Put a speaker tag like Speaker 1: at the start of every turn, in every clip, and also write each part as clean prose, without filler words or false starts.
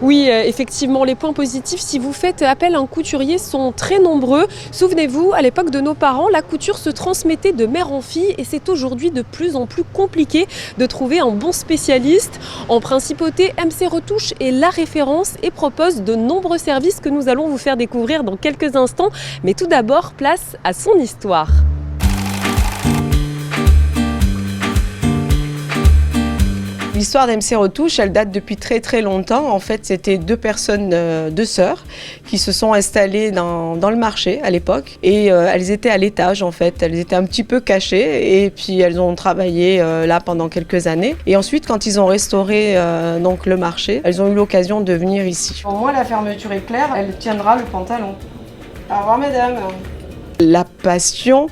Speaker 1: Oui, effectivement, les points positifs, si vous faites appel à un couturier, sont très nombreux. Souvenez-vous, à l'époque de nos parents, la couture se transmettait de mère en fille et c'est aujourd'hui de plus en plus compliqué de trouver un bon spécialiste. En principauté, MC Retouche est la référence et propose de nombreux services que nous allons vous faire découvrir dans quelques instants. Mais tout d'abord, place à son histoire.
Speaker 2: L'histoire d'MC Retouche, elle date depuis très très longtemps. En fait, c'était deux sœurs, qui se sont installées dans le marché à l'époque. Et elles étaient à l'étage en fait. Elles étaient un petit peu cachées et puis elles ont travaillé là pendant quelques années. Et ensuite, quand ils ont restauré donc le marché, elles ont eu l'occasion de venir ici. Pour moi, la fermeture est claire. Elle tiendra le pantalon. Au revoir, mesdames. La passion,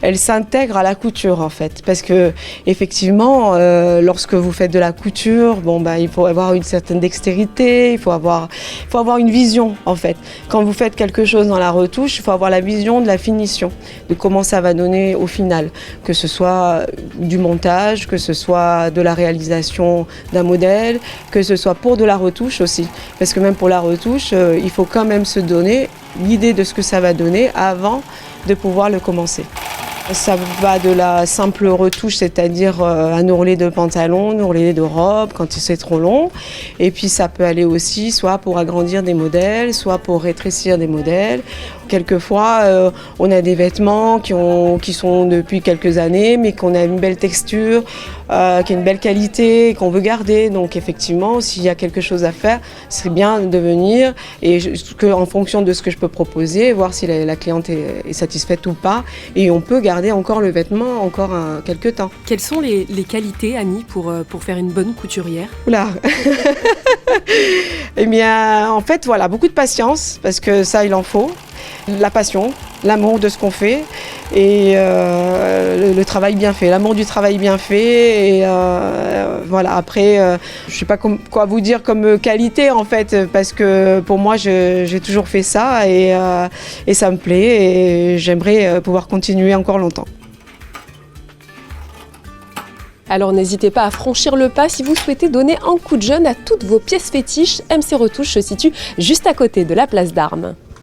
Speaker 2: elle s'intègre à la couture en fait, parce que effectivement, lorsque vous faites de la couture, il faut avoir une certaine dextérité, il faut avoir une vision en fait. Quand vous faites quelque chose dans la retouche, il faut avoir la vision de la finition, de comment ça va donner au final, que ce soit du montage, que ce soit de la réalisation d'un modèle, que ce soit pour de la retouche aussi, parce que même pour la retouche, il faut quand même se donner l'idée de ce que ça va donner avant de pouvoir le commencer. Ça va de la simple retouche, c'est-à-dire un ourlet de pantalon, un ourlet de robe quand c'est trop long. Et puis ça peut aller aussi soit pour agrandir des modèles, soit pour rétrécir des modèles. Quelquefois, on a des vêtements qui sont depuis quelques années, mais qu'on a une belle texture, qui a une belle qualité, qu'on veut garder. Donc effectivement, s'il y a quelque chose à faire, c'est bien de venir et en fonction de ce que je peux proposer, voir si la cliente est satisfaite ou pas. Et on peut garder encore le vêtement encore quelques temps.
Speaker 1: Quelles sont les qualités, Annie, pour faire une bonne couturière?
Speaker 2: Oula. Eh bien, en fait, voilà, beaucoup de patience, parce que ça, il en faut. La passion, l'amour de ce qu'on fait et le travail bien fait, l'amour du travail bien fait. Et voilà, après, je ne sais pas quoi vous dire comme qualité en fait, parce que pour moi, j'ai toujours fait ça et ça me plaît et j'aimerais pouvoir continuer encore longtemps.
Speaker 1: Alors n'hésitez pas à franchir le pas si vous souhaitez donner un coup de jeune à toutes vos pièces fétiches. MC Retouche se situe juste à côté de la place d'Armes.